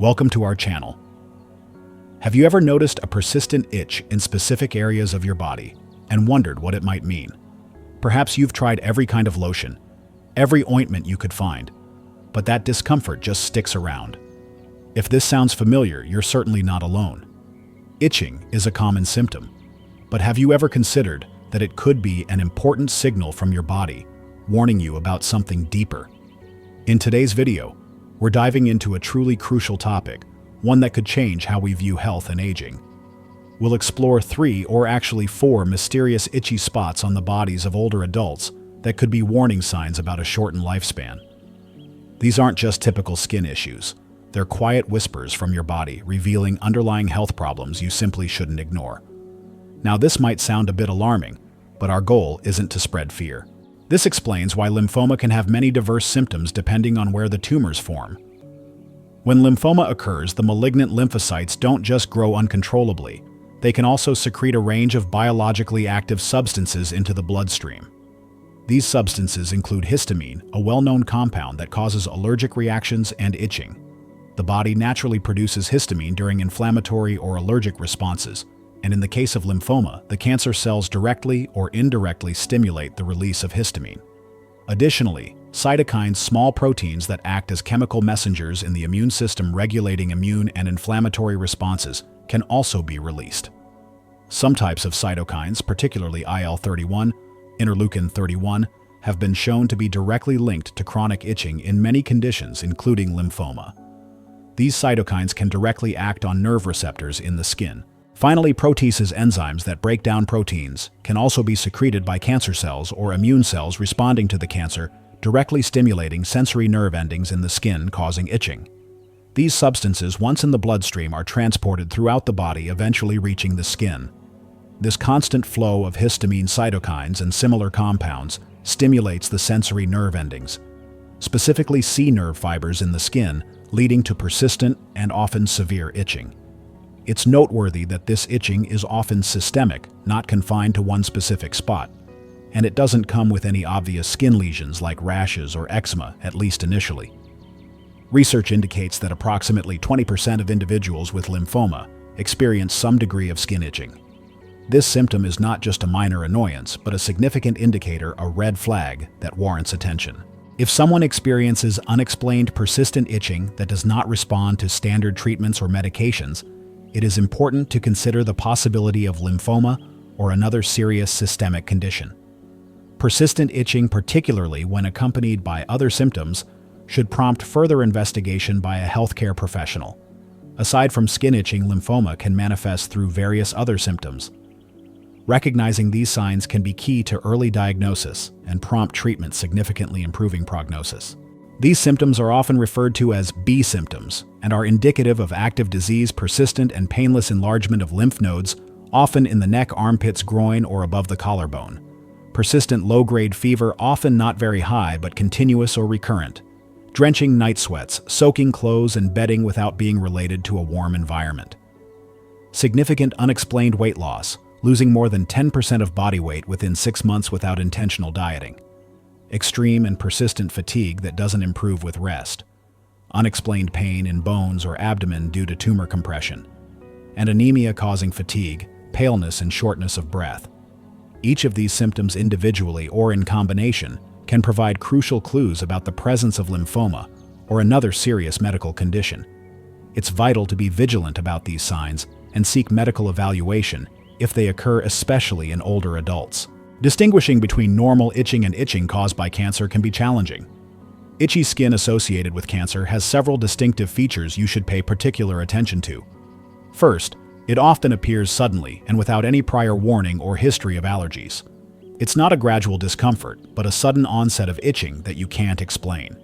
Welcome to our channel. Have you ever noticed a persistent itch in specific areas of your body and wondered what it might mean? Perhaps you've tried every kind of lotion, every ointment you could find, but that discomfort just sticks around. If this sounds familiar, you're certainly not alone. Itching is a common symptom, but have you ever considered that it could be an important signal from your body, warning you about something deeper? In today's video, we're diving into a truly crucial topic, one that could change how we view health and aging. We'll explore 3 or actually 4 mysterious itchy spots on the bodies of older adults that could be warning signs about a shortened lifespan. These aren't just typical skin issues. They're quiet whispers from your body revealing underlying health problems you simply shouldn't ignore. Now, this might sound a bit alarming, but our goal isn't to spread fear. This explains why lymphoma can have many diverse symptoms depending on where the tumors form. When lymphoma occurs, the malignant lymphocytes don't just grow uncontrollably. They can also secrete a range of biologically active substances into the bloodstream. These substances include histamine, a well-known compound that causes allergic reactions and itching. The body naturally produces histamine during inflammatory or allergic responses, and in the case of lymphoma, the cancer cells directly or indirectly stimulate the release of histamine. Additionally, cytokines, small proteins that act as chemical messengers in the immune system regulating immune and inflammatory responses, can also be released. Some types of cytokines, particularly IL-31, interleukin-31, have been shown to be directly linked to chronic itching in many conditions, including lymphoma. These cytokines can directly act on nerve receptors in the skin. Finally, proteases, enzymes that break down proteins, can also be secreted by cancer cells or immune cells responding to the cancer, directly stimulating sensory nerve endings in the skin, causing itching. These substances, once in the bloodstream, are transported throughout the body, eventually reaching the skin. This constant flow of histamine, cytokines, and similar compounds stimulates the sensory nerve endings, specifically C nerve fibers in the skin, leading to persistent and often severe itching. It's noteworthy that this itching is often systemic, not confined to one specific spot, and it doesn't come with any obvious skin lesions like rashes or eczema, at least initially. Research indicates that approximately 20% of individuals with lymphoma experience some degree of skin itching. This symptom is not just a minor annoyance, but a significant indicator, a red flag that warrants attention. If someone experiences unexplained persistent itching that does not respond to standard treatments or medications, it is important to consider the possibility of lymphoma or another serious systemic condition. Persistent itching, particularly when accompanied by other symptoms, should prompt further investigation by a healthcare professional. Aside from skin itching, lymphoma can manifest through various other symptoms. Recognizing these signs can be key to early diagnosis and prompt treatment, significantly improving prognosis. These symptoms are often referred to as B symptoms and are indicative of active disease, persistent and painless enlargement of lymph nodes, often in the neck, armpits, groin, or above the collarbone. Persistent low-grade fever, often not very high but continuous or recurrent. Drenching night sweats, soaking clothes and bedding without being related to a warm environment. Significant unexplained weight loss, losing more than 10% of body weight within 6 months without intentional dieting. Extreme and persistent fatigue that doesn't improve with rest. Unexplained pain in bones or abdomen due to tumor compression. And anemia causing fatigue, paleness, and shortness of breath. Each of these symptoms, individually or in combination, can provide crucial clues about the presence of lymphoma or another serious medical condition. It's vital to be vigilant about these signs and seek medical evaluation if they occur, especially in older adults. Distinguishing between normal itching and itching caused by cancer can be challenging. Itchy skin associated with cancer has several distinctive features you should pay particular attention to. First, it often appears suddenly and without any prior warning or history of allergies. It's not a gradual discomfort, but a sudden onset of itching that you can't explain.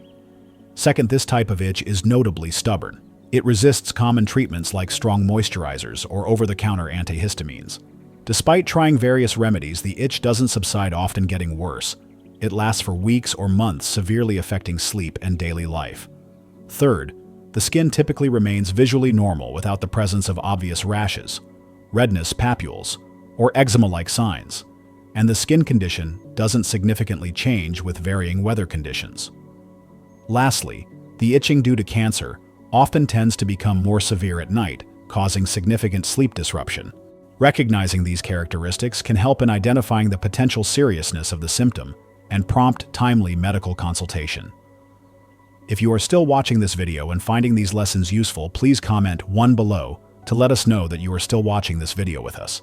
Second, this type of itch is notably stubborn. It resists common treatments like strong moisturizers or over-the-counter antihistamines. Despite trying various remedies, the itch doesn't subside, often getting worse. It lasts for weeks or months, severely affecting sleep and daily life. Third, the skin typically remains visually normal without the presence of obvious rashes, redness, papules, or eczema-like signs, and the skin condition doesn't significantly change with varying weather conditions. Lastly, the itching due to cancer often tends to become more severe at night, causing significant sleep disruption. Recognizing these characteristics can help in identifying the potential seriousness of the symptom and prompt timely medical consultation. If you are still watching this video and finding these lessons useful, please comment 1 below to let us know that you are still watching this video with us.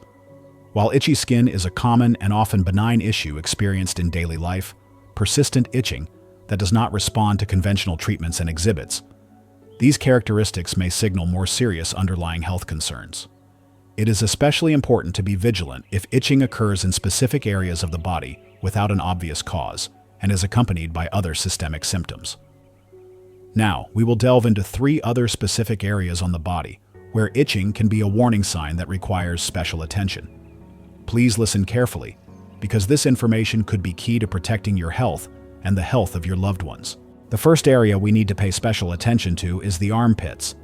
While itchy skin is a common and often benign issue experienced in daily life, persistent itching that does not respond to conventional treatments and exhibits, these characteristics may signal more serious underlying health concerns. It is especially important to be vigilant if itching occurs in specific areas of the body without an obvious cause and is accompanied by other systemic symptoms. Now, we will delve into 3 other specific areas on the body where itching can be a warning sign that requires special attention. Please listen carefully, because this information could be key to protecting your health and the health of your loved ones. The first area we need to pay special attention to is the armpits.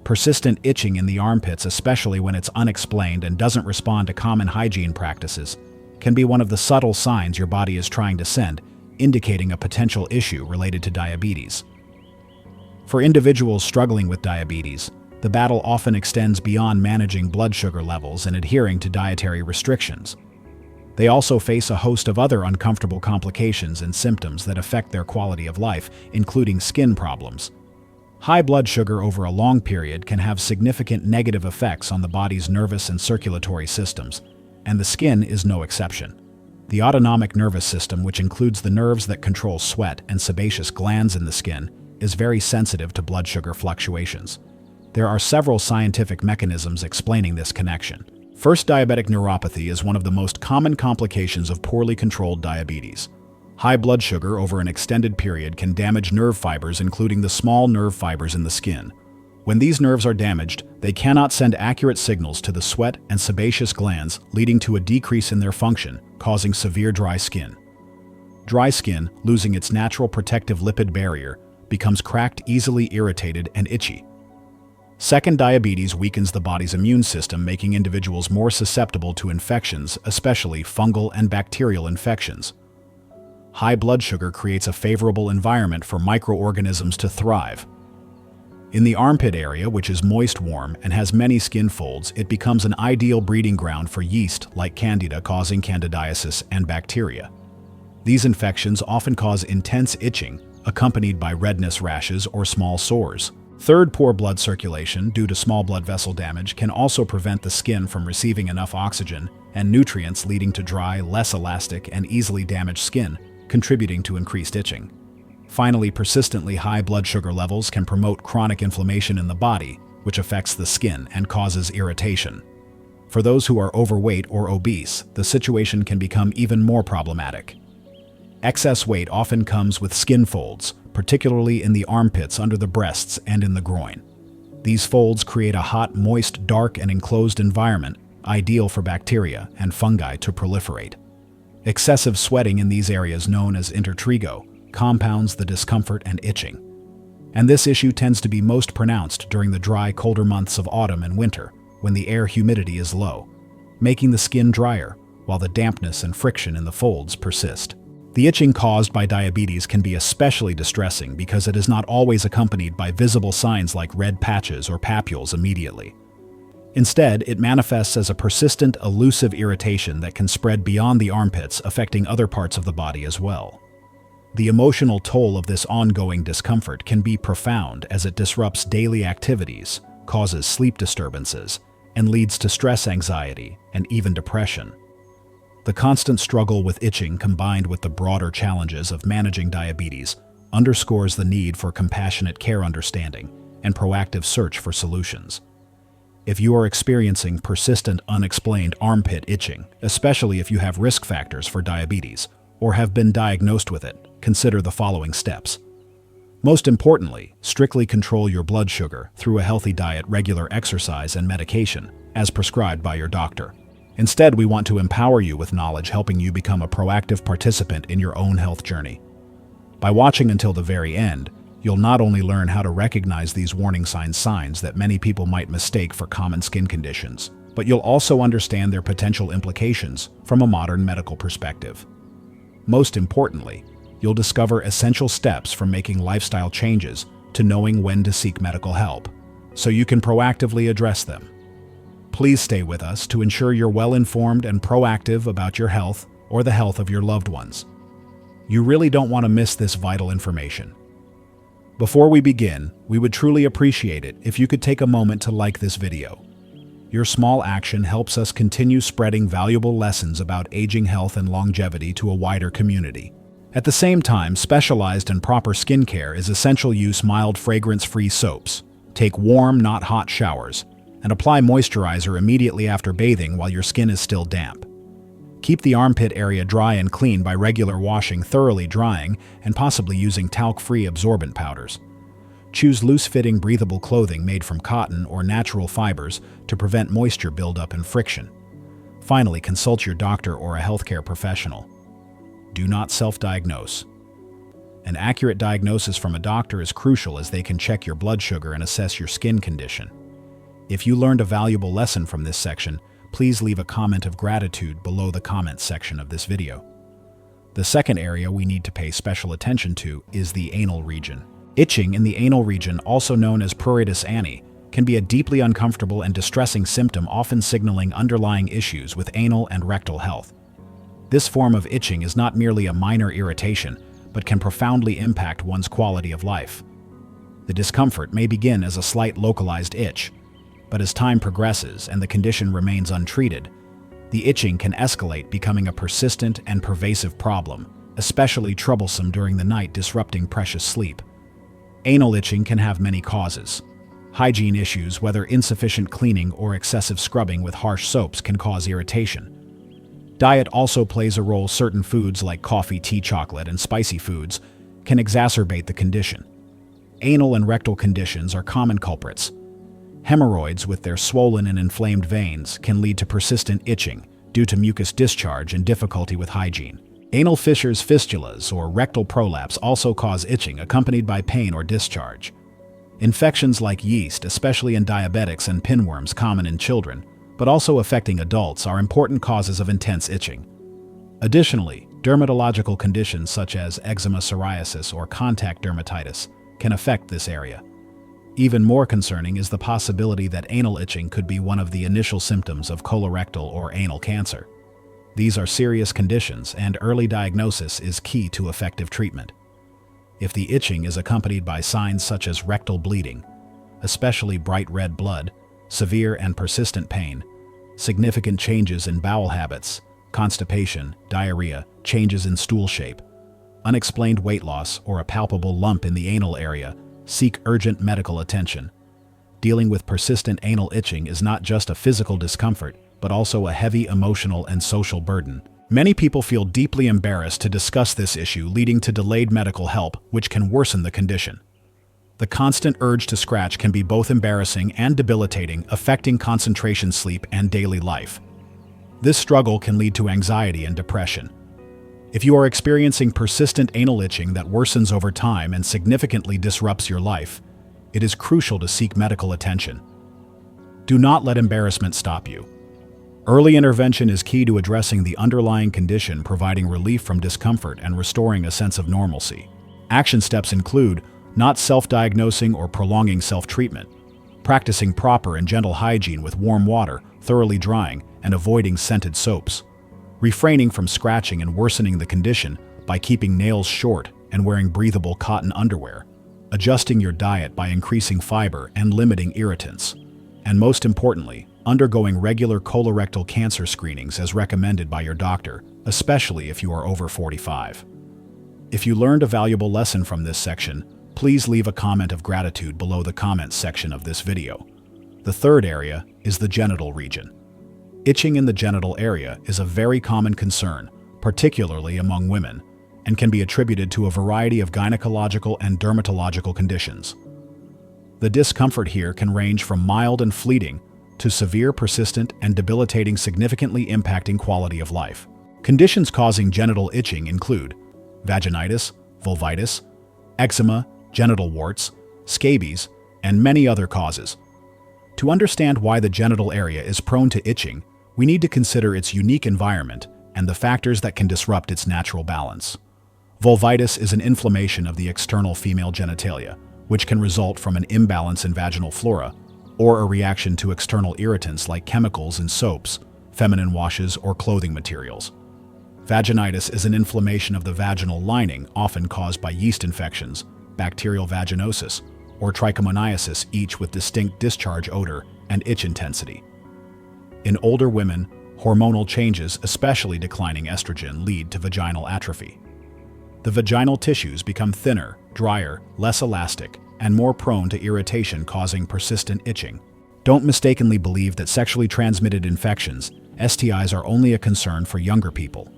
Persistent itching in the armpits, especially when it's unexplained and doesn't respond to common hygiene practices, can be one of the subtle signs your body is trying to send, indicating a potential issue related to diabetes. For individuals struggling with diabetes, the battle often extends beyond managing blood sugar levels and adhering to dietary restrictions. They also face a host of other uncomfortable complications and symptoms that affect their quality of life, including skin problems. High blood sugar over a long period can have significant negative effects on the body's nervous and circulatory systems, and the skin is no exception. The autonomic nervous system, which includes the nerves that control sweat and sebaceous glands in the skin, is very sensitive to blood sugar fluctuations. There are several scientific mechanisms explaining this connection. First, diabetic neuropathy is one of the most common complications of poorly controlled diabetes. High blood sugar over an extended period can damage nerve fibers, including the small nerve fibers in the skin. When these nerves are damaged, they cannot send accurate signals to the sweat and sebaceous glands, leading to a decrease in their function, causing severe dry skin. Dry skin, losing its natural protective lipid barrier, becomes cracked, easily irritated, and itchy. Second, diabetes weakens the body's immune system, making individuals more susceptible to infections, especially fungal and bacterial infections. High blood sugar creates a favorable environment for microorganisms to thrive. In the armpit area, which is moist, warm, and has many skin folds, it becomes an ideal breeding ground for yeast like Candida, causing candidiasis, and bacteria. These infections often cause intense itching, accompanied by redness, rashes, or small sores. Third, poor blood circulation due to small blood vessel damage can also prevent the skin from receiving enough oxygen and nutrients, leading to dry, less elastic, and easily damaged skin, contributing to increased itching. Finally, persistently high blood sugar levels can promote chronic inflammation in the body, which affects the skin and causes irritation. For those who are overweight or obese, the situation can become even more problematic. Excess weight often comes with skin folds, particularly in the armpits, under the breasts, and in the groin. These folds create a hot, moist, dark, and enclosed environment, ideal for bacteria and fungi to proliferate. Excessive sweating in these areas, known as intertrigo, compounds the discomfort and itching. And this issue tends to be most pronounced during the dry, colder months of autumn and winter, when the air humidity is low, making the skin drier, while the dampness and friction in the folds persist. The itching caused by diabetes can be especially distressing because it is not always accompanied by visible signs like red patches or papules immediately. Instead, it manifests as a persistent, elusive irritation that can spread beyond the armpits, affecting other parts of the body as well. The emotional toll of this ongoing discomfort can be profound, as it disrupts daily activities, causes sleep disturbances, and leads to stress, anxiety, and even depression. The constant struggle with itching, combined with the broader challenges of managing diabetes, underscores the need for compassionate care, understanding, and proactive search for solutions. If you are experiencing persistent, unexplained armpit itching, especially if you have risk factors for diabetes or have been diagnosed with it, consider the following steps. Most importantly, strictly control your blood sugar through a healthy diet, regular exercise, and medication, as prescribed by your doctor. Instead, we want to empower you with knowledge, helping you become a proactive participant in your own health journey. By watching until the very end, you'll not only learn how to recognize these warning signs that many people might mistake for common skin conditions, but you'll also understand their potential implications from a modern medical perspective. Most importantly, you'll discover essential steps for making lifestyle changes to knowing when to seek medical help, so you can proactively address them. Please stay with us to ensure you're well-informed and proactive about your health or the health of your loved ones. You really don't want to miss this vital information. Before we begin, we would truly appreciate it if you could take a moment to like this video. Your small action helps us continue spreading valuable lessons about aging health and longevity to a wider community. At the same time, specialized and proper skincare is essential. Use mild fragrance-free soaps. Take warm, not hot showers, and apply moisturizer immediately after bathing while your skin is still damp. Keep the armpit area dry and clean by regular washing, thoroughly drying, and possibly using talc-free absorbent powders. Choose loose-fitting, breathable clothing made from cotton or natural fibers to prevent moisture buildup and friction. Finally, consult your doctor or a healthcare professional. Do not self-diagnose. An accurate diagnosis from a doctor is crucial, as they can check your blood sugar and assess your skin condition. If you learned a valuable lesson from this section, please leave a comment of gratitude below the comments section of this video. The second area we need to pay special attention to is the anal region. Itching in the anal region, also known as pruritus ani, can be a deeply uncomfortable and distressing symptom, often signaling underlying issues with anal and rectal health. This form of itching is not merely a minor irritation, but can profoundly impact one's quality of life. The discomfort may begin as a slight localized itch, but as time progresses and the condition remains untreated, the itching can escalate, becoming a persistent and pervasive problem, especially troublesome during the night, disrupting precious sleep. Anal itching can have many causes. Hygiene issues, whether insufficient cleaning or excessive scrubbing with harsh soaps, can cause irritation. Diet also plays a role. Certain foods like coffee, tea, chocolate, and spicy foods can exacerbate the condition. Anal and rectal conditions are common culprits. Hemorrhoids, with their swollen and inflamed veins, can lead to persistent itching due to mucus discharge and difficulty with hygiene. Anal fissures, fistulas, or rectal prolapse also cause itching, accompanied by pain or discharge. Infections like yeast, especially in diabetics, and pinworms, common in children, but also affecting adults, are important causes of intense itching. Additionally, dermatological conditions such as eczema, psoriasis, or contact dermatitis can affect this area. Even more concerning is the possibility that anal itching could be one of the initial symptoms of colorectal or anal cancer. These are serious conditions, and early diagnosis is key to effective treatment. If the itching is accompanied by signs such as rectal bleeding, especially bright red blood, severe and persistent pain, significant changes in bowel habits, constipation, diarrhea, changes in stool shape, unexplained weight loss, or a palpable lump in the anal area, seek urgent medical attention. Dealing with persistent anal itching is not just a physical discomfort, but also a heavy emotional and social burden. Many people feel deeply embarrassed to discuss this issue, leading to delayed medical help, which can worsen the condition. The constant urge to scratch can be both embarrassing and debilitating, affecting concentration, sleep, and daily life. This struggle can lead to anxiety and depression. If you are experiencing persistent anal itching that worsens over time and significantly disrupts your life, it is crucial to seek medical attention. Do not let embarrassment stop you. Early intervention is key to addressing the underlying condition, providing relief from discomfort and restoring a sense of normalcy. Action steps include not self-diagnosing or prolonging self-treatment, practicing proper and gentle hygiene with warm water, thoroughly drying, and avoiding scented soaps, refraining from scratching and worsening the condition by keeping nails short and wearing breathable cotton underwear, adjusting your diet by increasing fiber and limiting irritants, and most importantly, undergoing regular colorectal cancer screenings as recommended by your doctor, especially if you are over 45. If you learned a valuable lesson from this section, please leave a comment of gratitude below the comments section of this video. The third area is the genital region. Itching in the genital area is a very common concern, particularly among women, and can be attributed to a variety of gynecological and dermatological conditions. The discomfort here can range from mild and fleeting to severe, persistent, and debilitating, significantly impacting quality of life. Conditions causing genital itching include vaginitis, vulvitis, eczema, genital warts, scabies, and many other causes. To understand why the genital area is prone to itching, we need to consider its unique environment and the factors that can disrupt its natural balance. Vulvitis is an inflammation of the external female genitalia, which can result from an imbalance in vaginal flora or a reaction to external irritants like chemicals in soaps, feminine washes, or clothing materials. Vaginitis is an inflammation of the vaginal lining, often caused by yeast infections, bacterial vaginosis, or trichomoniasis, each with distinct discharge odor and itch intensity. In older women, hormonal changes, especially declining estrogen, lead to vaginal atrophy. The vaginal tissues become thinner, drier, less elastic, and more prone to irritation, causing persistent itching. Don't mistakenly believe that sexually transmitted infections, STIs, are only a concern for younger people.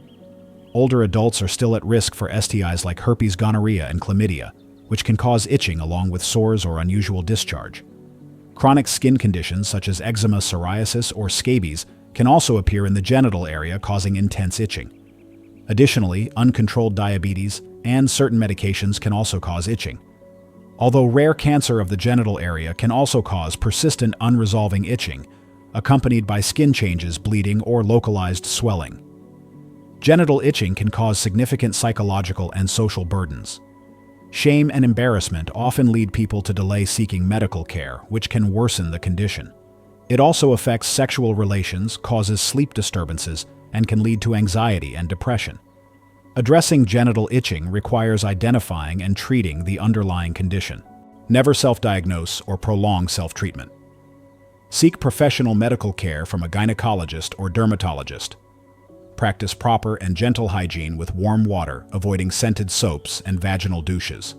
Older adults are still at risk for STIs like herpes, gonorrhea, and chlamydia, which can cause itching along with sores or unusual discharge. Chronic skin conditions such as eczema, psoriasis, or scabies can also appear in the genital area, causing intense itching. Additionally, uncontrolled diabetes and certain medications can also cause itching. Although rare cancer of the genital area can also cause persistent unresolving itching, accompanied by skin changes, bleeding, or localized swelling. Genital itching can cause significant psychological and social burdens. Shame and embarrassment often lead people to delay seeking medical care, which can worsen the condition. It also affects sexual relations, causes sleep disturbances, and can lead to anxiety and depression. Addressing genital itching requires identifying and treating the underlying condition. Never self-diagnose or prolong self-treatment. Seek professional medical care from a gynecologist or dermatologist. Practice proper and gentle hygiene with warm water, avoiding scented soaps and vaginal douches.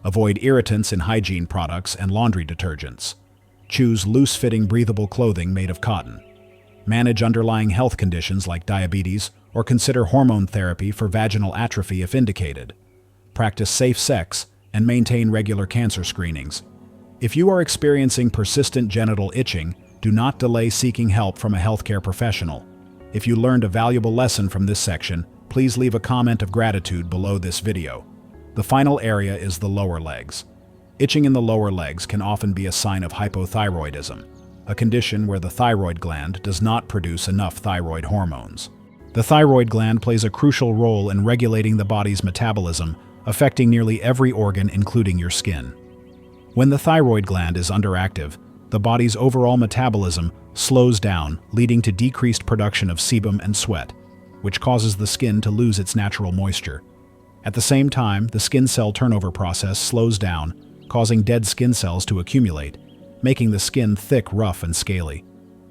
Avoid irritants in hygiene products and laundry detergents. Choose loose-fitting, breathable clothing made of cotton. Manage underlying health conditions like diabetes, or consider hormone therapy for vaginal atrophy if indicated. Practice safe sex and maintain regular cancer screenings. If you are experiencing persistent genital itching, do not delay seeking help from a healthcare professional. If you learned a valuable lesson from this section, please leave a comment of gratitude below this video. The final area is the lower legs. Itching in the lower legs can often be a sign of hypothyroidism, a condition where the thyroid gland does not produce enough thyroid hormones. The thyroid gland plays a crucial role in regulating the body's metabolism, affecting nearly every organ, including your skin. When the thyroid gland is underactive, the body's overall metabolism slows down, leading to decreased production of sebum and sweat, which causes the skin to lose its natural moisture. At the same time, the skin cell turnover process slows down, causing dead skin cells to accumulate, making the skin thick, rough, and scaly.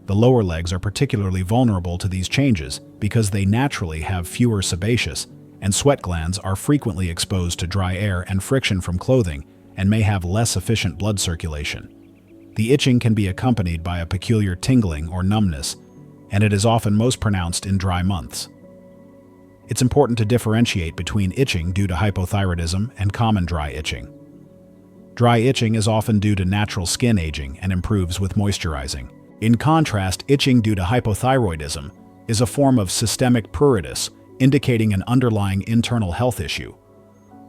The lower legs are particularly vulnerable to these changes because they naturally have fewer sebaceous, and sweat glands are frequently exposed to dry air and friction from clothing and may have less efficient blood circulation. The itching can be accompanied by a peculiar tingling or numbness, and it is often most pronounced in dry months. It's important to differentiate between itching due to hypothyroidism and common dry itching. Dry itching is often due to natural skin aging and improves with moisturizing. In contrast, itching due to hypothyroidism is a form of systemic pruritus, indicating an underlying internal health issue.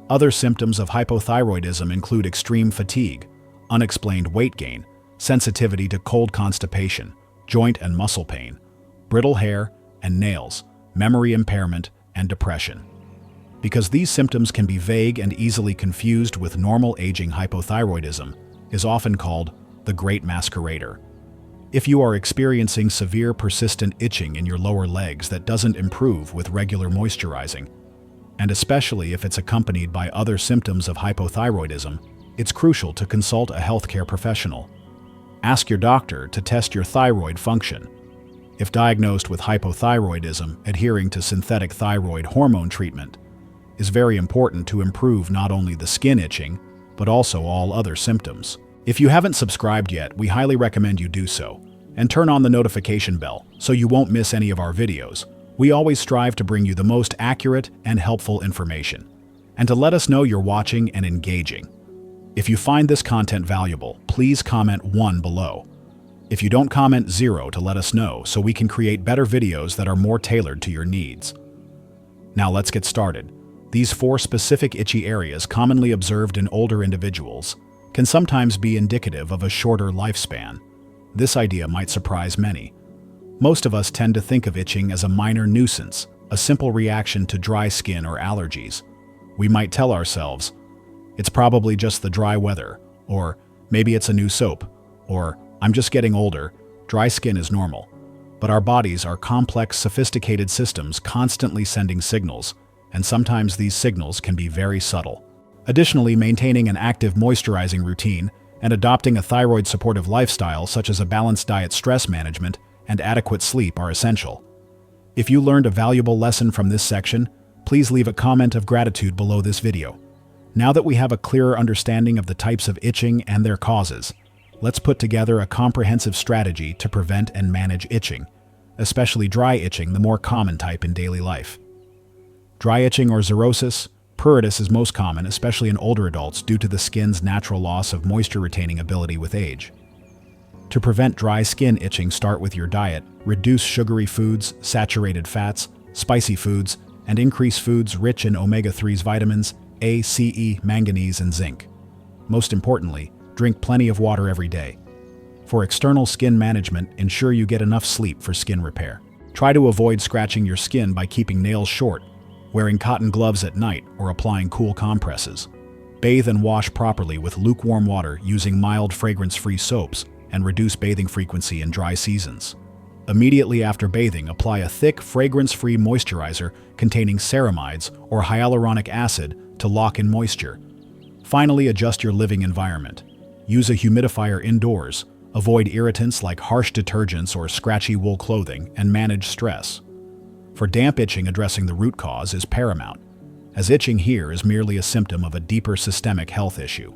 Other symptoms of hypothyroidism include extreme fatigue, unexplained weight gain, sensitivity to cold, constipation, joint and muscle pain, brittle hair and nails, memory impairment, and depression. Because these symptoms can be vague and easily confused with normal aging, hypothyroidism is often called the Great Masquerader. If you are experiencing severe persistent itching in your lower legs that doesn't improve with regular moisturizing, and especially if it's accompanied by other symptoms of hypothyroidism, it's crucial to consult a healthcare professional. Ask your doctor to test your thyroid function. If diagnosed with hypothyroidism, adhering to synthetic thyroid hormone treatment is very important to improve not only the skin itching, but also all other symptoms. If you haven't subscribed yet, we highly recommend you do so, and turn on the notification bell so you won't miss any of our videos. We always strive to bring you the most accurate and helpful information, and to let us know you're watching and engaging. If you find this content valuable, please comment 1 below. If you don't, comment 0 to let us know so we can create better videos that are more tailored to your needs. Now let's get started. These 4 specific itchy areas commonly observed in older individuals can sometimes be indicative of a shorter lifespan. This idea might surprise many. Most of us tend to think of itching as a minor nuisance, a simple reaction to dry skin or allergies. We might tell ourselves, It's probably just the dry weather, or maybe it's a new soap, or I'm just getting older. Dry skin is normal. But our bodies are complex, sophisticated systems constantly sending signals, and sometimes these signals can be very subtle. Additionally, maintaining an active moisturizing routine and adopting a thyroid-supportive lifestyle such as a balanced diet, stress management, and adequate sleep are essential. If you learned a valuable lesson from this section, please leave a comment of gratitude below this video. Now that we have a clearer understanding of the types of itching and their causes, let's put together a comprehensive strategy to prevent and manage itching, especially dry itching, the more common type in daily life. Dry itching or xerosis, pruritus is most common, especially in older adults, due to the skin's natural loss of moisture-retaining ability with age. To prevent dry skin itching, start with your diet. Reduce sugary foods, saturated fats, spicy foods, and increase foods rich in omega-3s, vitamins A, C, E, manganese, and zinc. Most importantly, drink plenty of water every day. For external skin management, ensure you get enough sleep for skin repair. Try to avoid scratching your skin by keeping nails short, wearing cotton gloves at night, or applying cool compresses. Bathe and wash properly with lukewarm water using mild fragrance-free soaps, and reduce bathing frequency in dry seasons. Immediately after bathing, apply a thick, fragrance-free moisturizer containing ceramides or hyaluronic acid to lock in moisture. Finally, adjust your living environment. Use a humidifier indoors, avoid irritants like harsh detergents or scratchy wool clothing, and manage stress. For damp itching, addressing the root cause is paramount, as itching here is merely a symptom of a deeper systemic health issue.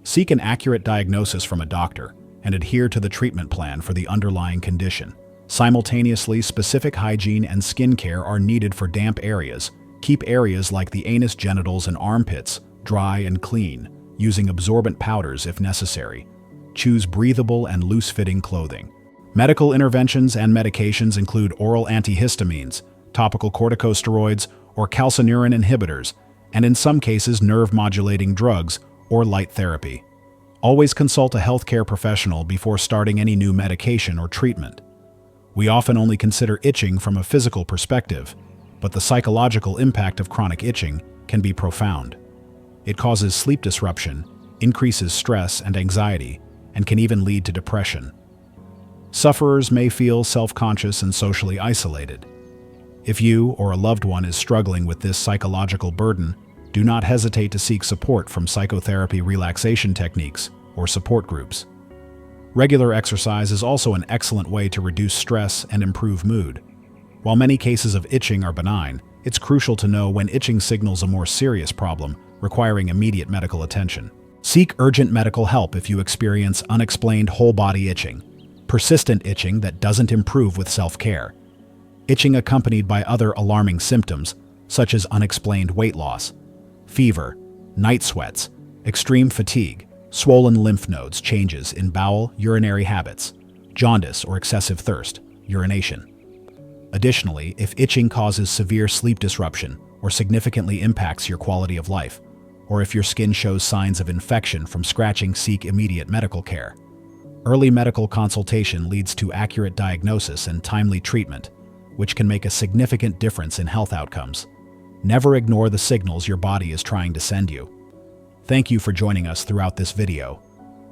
Seek an accurate diagnosis from a doctor and adhere to the treatment plan for the underlying condition. Simultaneously, specific hygiene and skincare are needed for damp areas. Keep areas like the anus, genitals, and armpits dry and clean, using absorbent powders if necessary. Choose breathable and loose-fitting clothing. Medical interventions and medications include oral antihistamines, topical corticosteroids, or calcineurin inhibitors, and in some cases nerve-modulating drugs or light therapy. Always consult a healthcare professional before starting any new medication or treatment. We often only consider itching from a physical perspective, but the psychological impact of chronic itching can be profound. It causes sleep disruption, increases stress and anxiety, and can even lead to depression. Sufferers may feel self-conscious and socially isolated. If you or a loved one is struggling with this psychological burden, do not hesitate to seek support from psychotherapy, relaxation techniques, or support groups. Regular exercise is also an excellent way to reduce stress and improve mood. While many cases of itching are benign, it's crucial to know when itching signals a more serious problem requiring immediate medical attention. Seek urgent medical help if you experience unexplained whole-body itching, persistent itching that doesn't improve with self-care, itching accompanied by other alarming symptoms such as unexplained weight loss, fever, night sweats, extreme fatigue, swollen lymph nodes, changes in bowel, urinary habits, jaundice or excessive thirst, urination. Additionally, if itching causes severe sleep disruption or significantly impacts your quality of life, or if your skin shows signs of infection from scratching, seek immediate medical care. Early medical consultation leads to accurate diagnosis and timely treatment, which can make a significant difference in health outcomes. Never ignore the signals your body is trying to send you. Thank you for joining us throughout this video.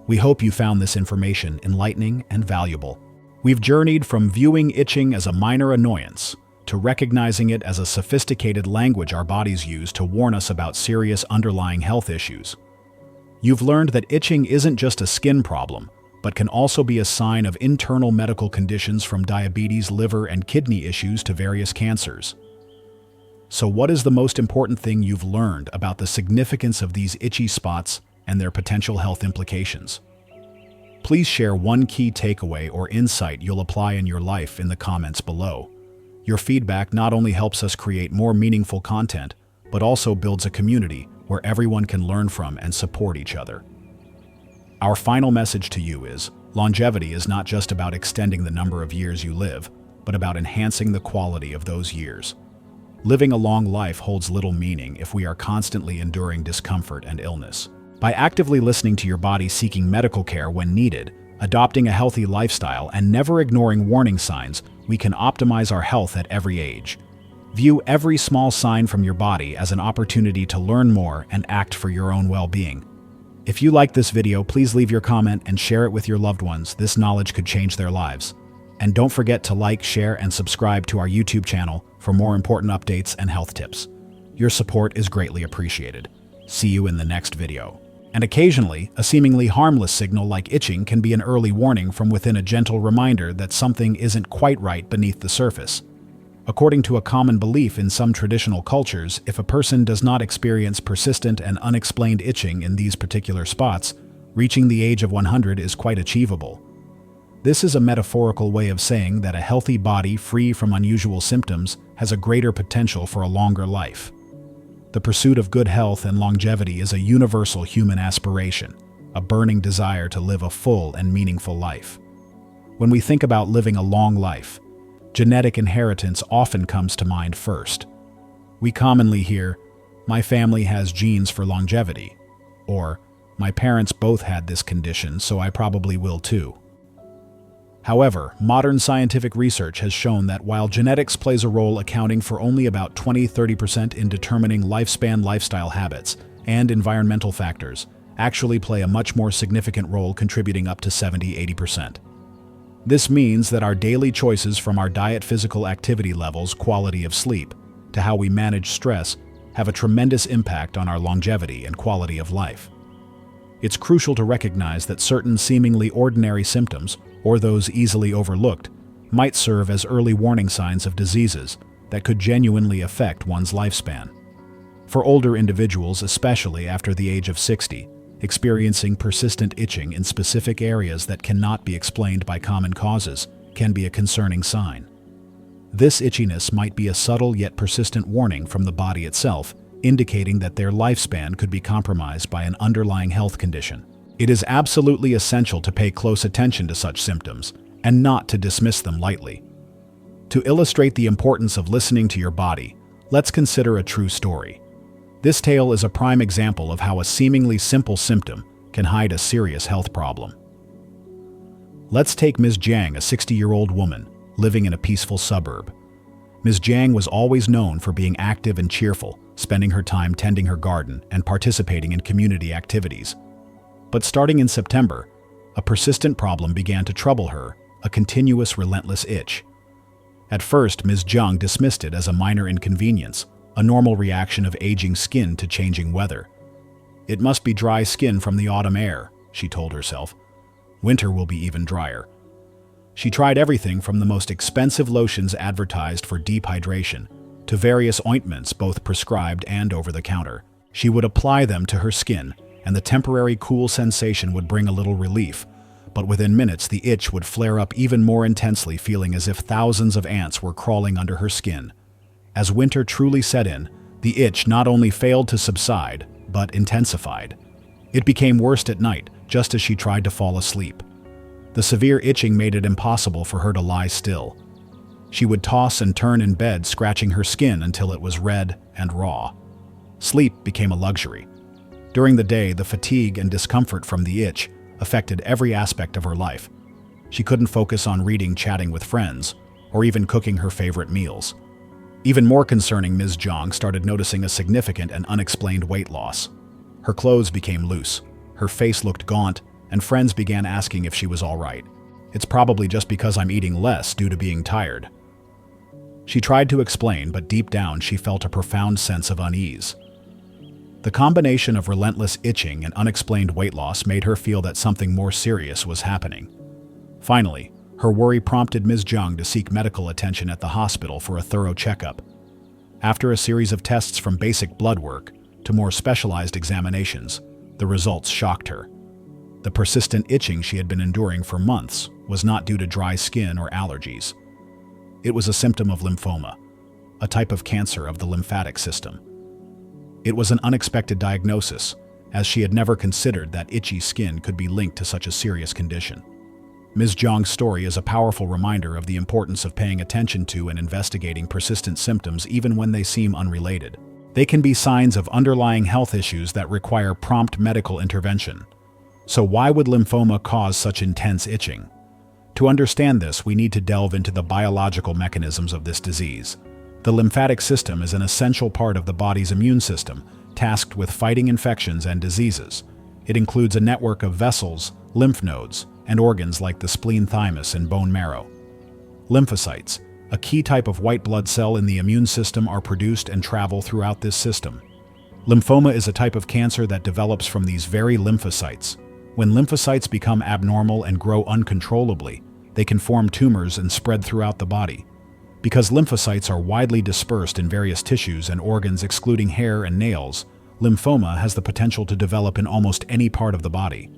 We hope you found this information enlightening and valuable. We've journeyed from viewing itching as a minor annoyance to recognizing it as a sophisticated language our bodies use to warn us about serious underlying health issues. You've learned that itching isn't just a skin problem, but can also be a sign of internal medical conditions, from diabetes, liver, and kidney issues to various cancers. So what is the most important thing you've learned about the significance of these itchy spots and their potential health implications? Please share one key takeaway or insight you'll apply in your life in the comments below. Your feedback not only helps us create more meaningful content, but also builds a community where everyone can learn from and support each other. Our final message to you is, longevity is not just about extending the number of years you live, but about enhancing the quality of those years. Living a long life holds little meaning if we are constantly enduring discomfort and illness. By actively listening to your body, seeking medical care when needed, adopting a healthy lifestyle, and never ignoring warning signs, we can optimize our health at every age. View every small sign from your body as an opportunity to learn more and act for your own well-being. If you like this video, please leave your comment and share it with your loved ones. This knowledge could change their lives. And don't forget to like, share, and subscribe to our YouTube channel for more important updates and health tips. Your support is greatly appreciated. See you in the next video. And occasionally, a seemingly harmless signal like itching can be an early warning from within, a gentle reminder that something isn't quite right beneath the surface. According to a common belief in some traditional cultures, if a person does not experience persistent and unexplained itching in these particular spots, reaching the age of 100 is quite achievable. This is a metaphorical way of saying that a healthy body free from unusual symptoms has a greater potential for a longer life. The pursuit of good health and longevity is a universal human aspiration, a burning desire to live a full and meaningful life. When we think about living a long life, genetic inheritance often comes to mind first. We commonly hear, "My family has genes for longevity," or "My parents both had this condition, so I probably will too." However, modern scientific research has shown that while genetics plays a role accounting for only about 20–30% in determining lifespan, lifestyle habits and environmental factors actually play a much more significant role, contributing up to 70–80%. This means that our daily choices, from our diet, physical activity levels, quality of sleep, to how we manage stress, have a tremendous impact on our longevity and quality of life. It's crucial to recognize that certain seemingly ordinary symptoms, or those easily overlooked, might serve as early warning signs of diseases that could genuinely affect one's lifespan. For older individuals, especially after the age of 60, experiencing persistent itching in specific areas that cannot be explained by common causes can be a concerning sign. This itchiness might be a subtle yet persistent warning from the body itself, indicating that their lifespan could be compromised by an underlying health condition. It is absolutely essential to pay close attention to such symptoms and not to dismiss them lightly. To illustrate the importance of listening to your body, let's consider a true story. This tale is a prime example of how a seemingly simple symptom can hide a serious health problem. Let's take Ms. Jiang, a 60-year-old woman living in a peaceful suburb. Ms. Jiang was always known for being active and cheerful, spending her time tending her garden and participating in community activities. But starting in September, a persistent problem began to trouble her, a continuous, relentless itch. At first, Ms. Jiang dismissed it as a minor inconvenience, a normal reaction of aging skin to changing weather. "It must be dry skin from the autumn air," she told herself. "Winter will be even drier." She tried everything from the most expensive lotions advertised for deep hydration to various ointments, both prescribed and over-the-counter. She would apply them to her skin, and the temporary cool sensation would bring a little relief, but within minutes the itch would flare up even more intensely, feeling as if thousands of ants were crawling under her skin. As winter truly set in, the itch not only failed to subside, but intensified. It became worse at night, just as she tried to fall asleep. The severe itching made it impossible for her to lie still. She would toss and turn in bed, scratching her skin until it was red and raw. Sleep became a luxury. During the day, the fatigue and discomfort from the itch affected every aspect of her life. She couldn't focus on reading, chatting with friends, or even cooking her favorite meals. Even more concerning, Ms. Jiang started noticing a significant and unexplained weight loss. Her clothes became loose, her face looked gaunt, and friends began asking if she was all right. "It's probably just because I'm eating less due to being tired." She tried to explain, but deep down she felt a profound sense of unease. The combination of relentless itching and unexplained weight loss made her feel that something more serious was happening. Finally, her worry prompted Ms. Jiang to seek medical attention at the hospital for a thorough checkup. After a series of tests, from basic blood work to more specialized examinations, the results shocked her. The persistent itching she had been enduring for months was not due to dry skin or allergies. It was a symptom of lymphoma, a type of cancer of the lymphatic system. It was an unexpected diagnosis, as she had never considered that itchy skin could be linked to such a serious condition. Ms. Jiang's story is a powerful reminder of the importance of paying attention to and investigating persistent symptoms even when they seem unrelated. They can be signs of underlying health issues that require prompt medical intervention. So why would lymphoma cause such intense itching? To understand this, we need to delve into the biological mechanisms of this disease. The lymphatic system is an essential part of the body's immune system, tasked with fighting infections and diseases. It includes a network of vessels, lymph nodes, and organs like the spleen, thymus, and bone marrow. Lymphocytes, a key type of white blood cell in the immune system, are produced and travel throughout this system. Lymphoma is a type of cancer that develops from these very lymphocytes. When lymphocytes become abnormal and grow uncontrollably, they can form tumors and spread throughout the body. Because lymphocytes are widely dispersed in various tissues and organs excluding hair and nails, lymphoma has the potential to develop in almost any part of the body.